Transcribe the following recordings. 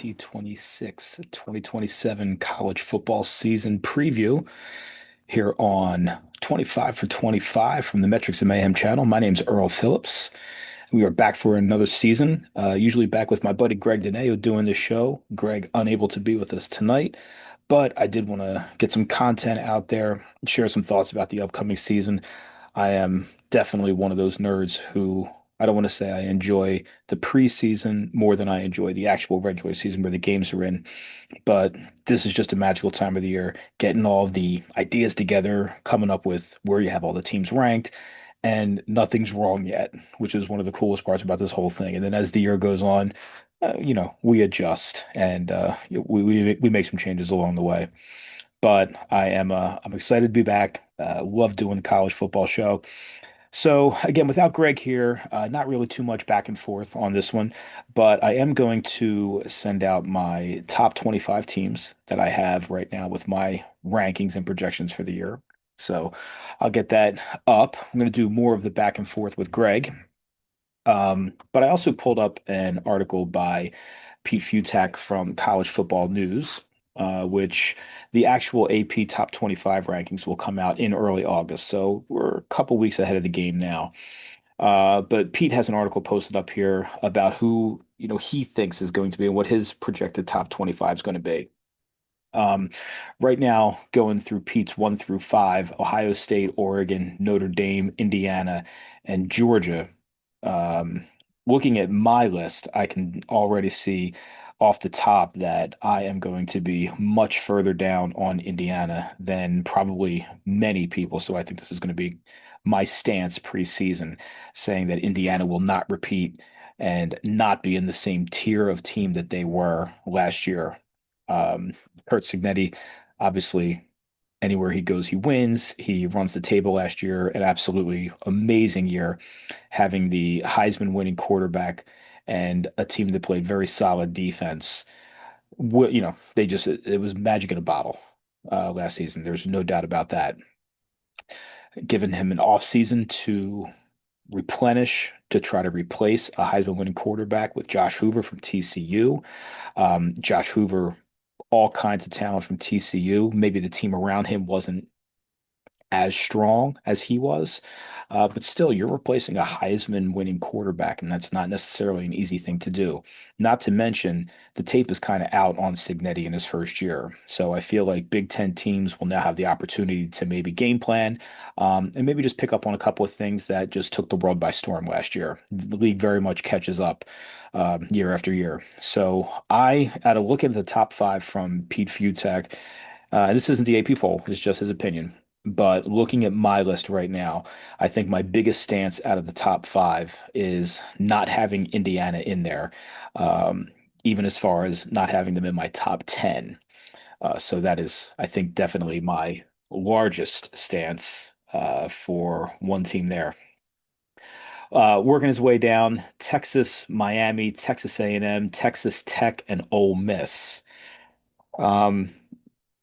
2026-2027 college football season preview here on 25 for 25 from the Metrics and Mayhem channel. My name's Earl Phillips. We are back for another season, usually back with my buddy Greg Dineo doing this show. Greg unable to be with us tonight, but I did want to get some content out there, share some thoughts about the upcoming season. I am definitely one of those nerds who I don't want to say I enjoy the preseason more than I enjoy the actual regular season where the games are in. But this is just a magical time of the year, getting all of the ideas together, coming up with where you have all the teams ranked, and nothing's wrong yet, which is one of the coolest parts about this whole thing. And then as the year goes on, we adjust and we make some changes along the way. But I'm excited to be back. Love doing the college football show. So again, without Greg here, not really too much back and forth on this one, but I am going to send out my top 25 teams that I have right now with my rankings and projections for the year. So I'll get that up. I'm going to do more of the back and forth with Greg. But I also pulled up an article by Pete Futak from College Football News, which the actual AP Top 25 rankings will come out in early August. So we're a couple weeks ahead of the game now. But Pete has an article posted up here about who, he thinks is going to be and what his projected top 25 is going to be. Um, right now, going through Pete's 1 through 5, Ohio State, Oregon, Notre Dame, Indiana, and Georgia. Um, Looking at my list, I can already see off the top that I am going to be much further down on Indiana than probably many people. So I think this is going to be my stance preseason, saying that Indiana will not repeat and not be in the same tier of team that they were last year. Um, Kurt Signetti, obviously, anywhere he goes, he wins. He runs the table last year, an absolutely amazing year, having the Heisman winning quarterback and a team that played very solid defense. It was magic in a bottle last season. There's no doubt about that. Given him an offseason to replenish, to try to replace a Heisman winning quarterback with Josh Hoover from TCU. Josh Hoover, all kinds of talent from TCU. Maybe the team around him wasn't as strong as he was. But still, you're replacing a Heisman winning quarterback, and that's not necessarily an easy thing to do. Not to mention, the tape is kind of out on Signetti in his first year. So I feel like Big Ten teams will now have the opportunity to maybe game plan and maybe just pick up on a couple of things that just took the world by storm last year. The league very much catches up year after year. So at a look at the top five from Pete Futek, this isn't the AP poll, it's just his opinion. But looking at my list right now, I think my biggest stance out of the top five is not having Indiana in there, um, even as far as not having them in my top 10. So that is, I think, definitely my largest stance for one team there. Working his way down, Texas, Miami, Texas A&M, Texas Tech, and Ole Miss. Um,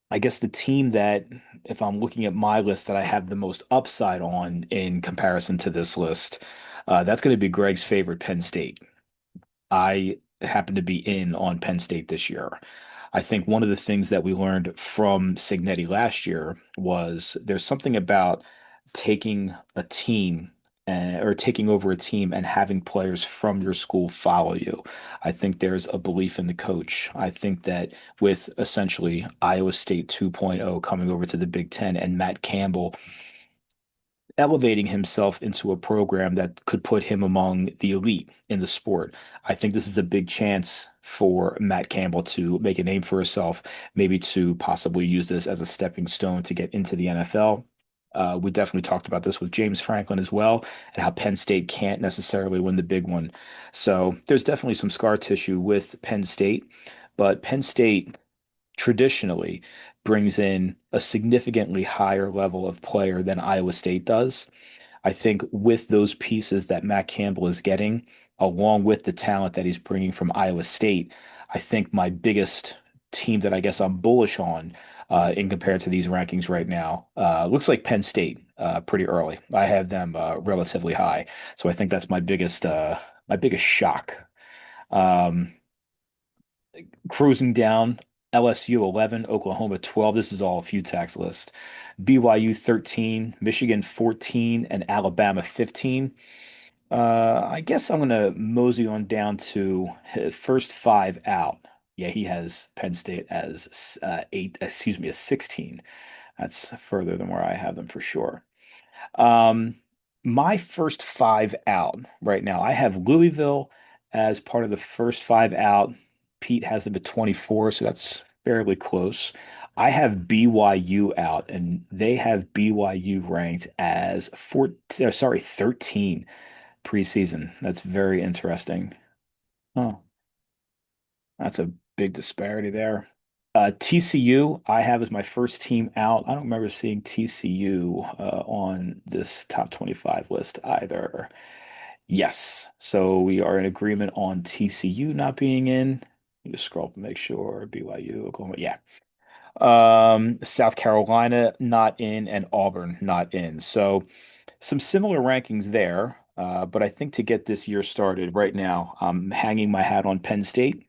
I guess the team that, if I'm looking at my list, that I have the most upside on in comparison to this list, that's going to be Greg's favorite, Penn State. I happen to be in on Penn State this year. I think one of the things that we learned from Signetti last year was there's something about taking a team or taking over a team and having players from your school follow you. I think there's a belief in the coach. I think that with essentially Iowa State 2.0 coming over to the Big Ten and Matt Campbell elevating himself into a program that could put him among the elite in the sport. I think this is a big chance for Matt Campbell to make a name for himself, maybe to possibly use this as a stepping stone to get into the NFL. We definitely talked about this with James Franklin as well, and how Penn State can't necessarily win the big one. So there's definitely some scar tissue with Penn State, but Penn State traditionally brings in a significantly higher level of player than Iowa State does. I think with those pieces that Matt Campbell is getting, along with the talent that he's bringing from Iowa State, I think my biggest team that I guess I'm bullish on in compared to these rankings right now looks like Penn State pretty early. I have them relatively high, so I think that's my biggest shock. Um, Cruising down, LSU 11, Oklahoma 12. This is all a few tax list. BYU 13, Michigan 14, and Alabama 15. I guess I'm gonna mosey on down to his first five out. Yeah, he has Penn State as eight, excuse me, as 16. That's further than where I have them for sure. Um, my first five out right now, I have Louisville as part of the first five out. Pete has them at 24, so that's fairly close. I have BYU out, and they have BYU ranked as 14, sorry, 13 preseason. That's very interesting. Oh, that's a big disparity there. TCU, I have as my first team out. I don't remember seeing TCU on this top 25 list either. Yes, so we are in agreement on TCU not being in. Let me just scroll up and make sure. BYU, Oklahoma, yeah. South Carolina not in, and Auburn not in. So some similar rankings there. But I think to get this year started right now, I'm hanging my hat on Penn State,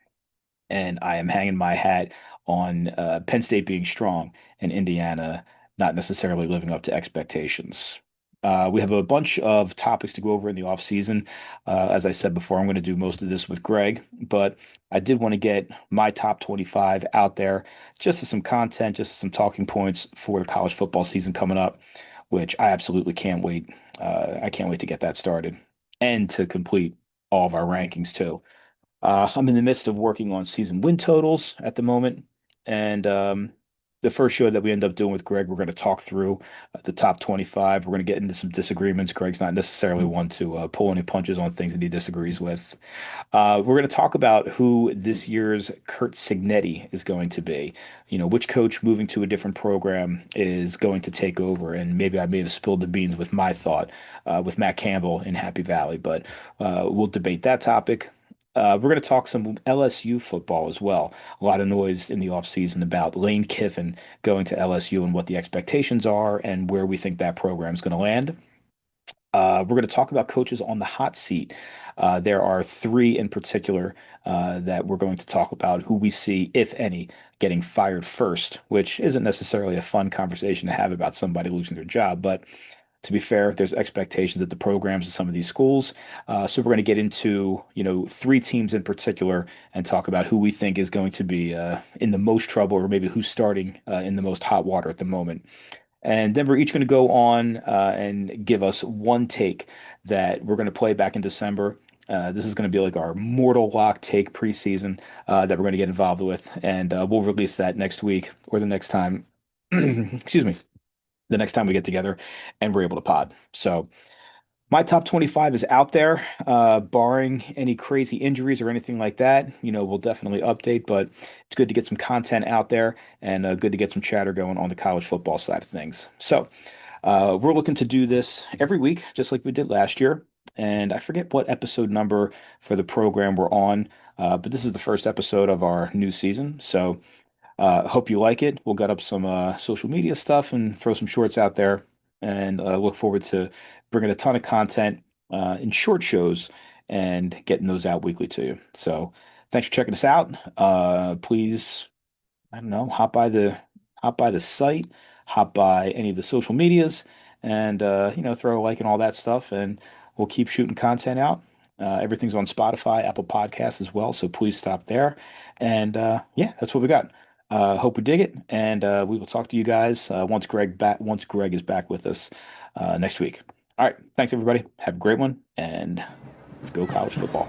and I am hanging my hat on Penn State being strong and Indiana not necessarily living up to expectations. We have a bunch of topics to go over in the off season. As I said before, I'm going to do most of this with Greg, but I did want to get my top 25 out there just as some content, just as some talking points for the college football season coming up, which I absolutely can't wait. I can't wait to get that started and to complete all of our rankings too. I'm in the midst of working on season win totals at the moment. And the first show that we end up doing with Greg, we're going to talk through the top 25. We're going to get into some disagreements. Greg's not necessarily one to pull any punches on things that he disagrees with. We're going to talk about who this year's Kurt Signetti is going to be. You know, which coach moving to a different program is going to take over. And maybe I may have spilled the beans with my thought with Matt Campbell in Happy Valley, but we'll debate that topic. We're going to talk some LSU football as well. A lot of noise in the offseason about Lane Kiffin going to LSU and what the expectations are and where we think that program is going to land. We're going to talk about coaches on the hot seat. There are three in particular that we're going to talk about who we see, if any, getting fired first, which isn't necessarily a fun conversation to have about somebody losing their job. But to be fair, there's expectations at the programs of some of these schools. So we're going to get into, three teams in particular and talk about who we think is going to be in the most trouble or maybe who's starting in the most hot water at the moment. And then we're each going to go on and give us one take that we're going to play back in December. This is going to be like our mortal lock take preseason that we're going to get involved with. And we'll release that next week or the next time, excuse me, the next time we get together and we're able to pod. So my top 25 is out there, barring any crazy injuries or anything like that. We'll definitely update, but it's good to get some content out there and good to get some chatter going on the college football side of things. So we're looking to do this every week, just like we did last year. And I forget what episode number for the program we're on, but this is the first episode of our new season. So hope you like it. We'll get up some social media stuff and throw some shorts out there, and look forward to bringing a ton of content in short shows and getting those out weekly to you. So thanks for checking us out. Please, I don't know, hop by the site, hop by any of the social medias, and throw a like and all that stuff, and we'll keep shooting content out. Everything's on Spotify, Apple Podcasts as well, so please stop there. And yeah, that's what we got. Hope we dig it, and we will talk to you guys once Greg is back with us next week. All right, thanks everybody. Have a great one, and let's go college football.